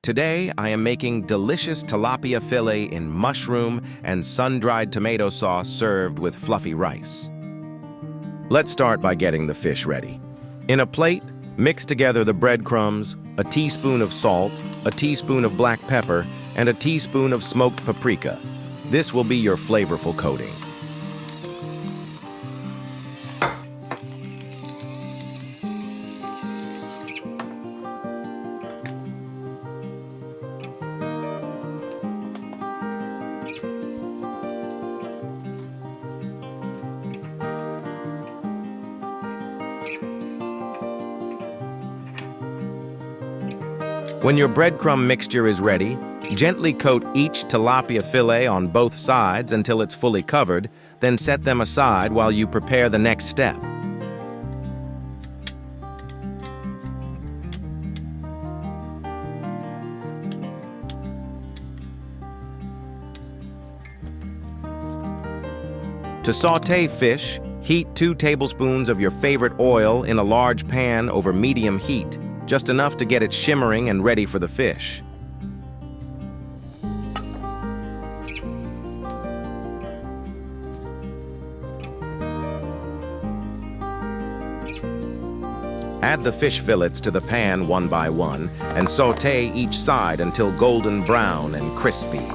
Today, I am making delicious tilapia fillet in mushroom and sun-dried tomato sauce served with fluffy rice. Let's start by getting the fish ready. In a plate, mix together the breadcrumbs, a teaspoon of salt, a teaspoon of black pepper, and a teaspoon of smoked paprika. This will be your flavorful coating. When your breadcrumb mixture is ready, gently coat each tilapia fillet on both sides until it's fully covered, then set them aside while you prepare the next step. To sauté fish, heat 2 tablespoons of your favorite oil in a large pan over medium heat, just enough to get it shimmering and ready for the fish. Add the fish fillets to the pan one by one and sauté each side until golden brown and crispy.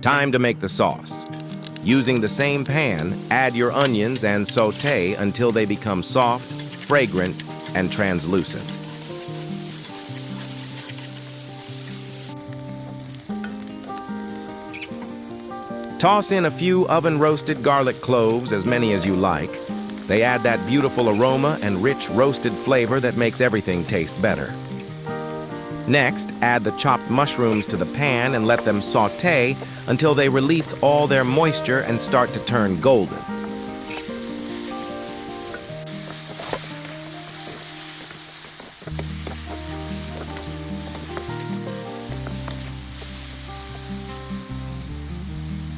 Time to make the sauce. Using the same pan, add your onions and sauté until they become soft, fragrant, and translucent. Toss in a few oven-roasted garlic cloves, as many as you like. They add that beautiful aroma and rich roasted flavor that makes everything taste better. Next, add the chopped mushrooms to the pan and let them sauté until they release all their moisture and start to turn golden.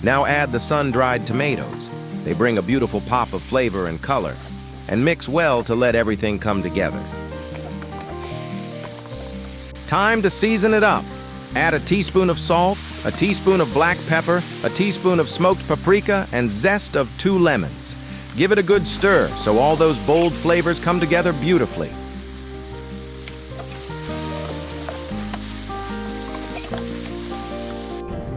Now add the sun-dried tomatoes. They bring a beautiful pop of flavor and color, and mix well to let everything come together. Time to season it up. Add a teaspoon of salt, a teaspoon of black pepper, a teaspoon of smoked paprika, and zest of 2 lemons. Give it a good stir so all those bold flavors come together beautifully.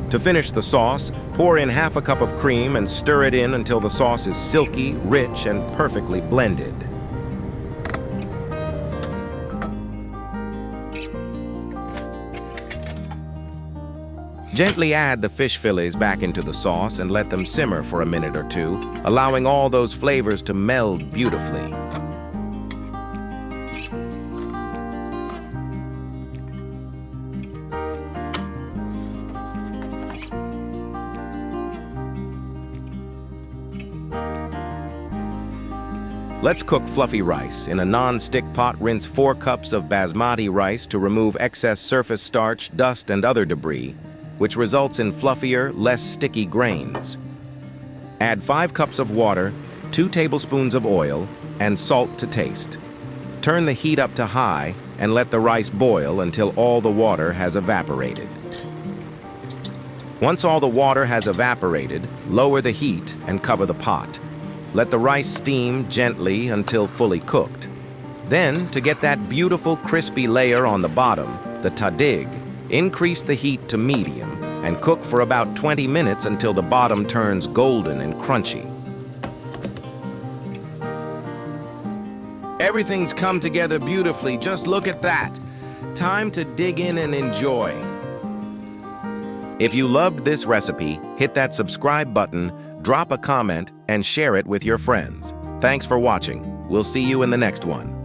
To finish the sauce, pour in half a cup of cream and stir it in until the sauce is silky, rich, and perfectly blended. Gently add the fish fillets back into the sauce and let them simmer for a minute or two, allowing all those flavors to meld beautifully. Let's cook fluffy rice. In a non-stick pot, rinse 4 cups of Basmati rice to remove excess surface starch, dust, and other debris, which results in fluffier, less sticky grains. Add 5 cups of water, 2 tablespoons of oil, and salt to taste. Turn the heat up to high and let the rice boil until all the water has evaporated. Once all the water has evaporated, lower the heat and cover the pot. Let the rice steam gently until fully cooked. Then, to get that beautiful crispy layer on the bottom, the tadig, increase the heat to medium and cook for about 20 minutes until the bottom turns golden and crunchy. Everything's come together beautifully. Just look at that. Time to dig in and enjoy. If you loved this recipe, hit that subscribe button, drop a comment, and share it with your friends. Thanks for watching. We'll see you in the next one.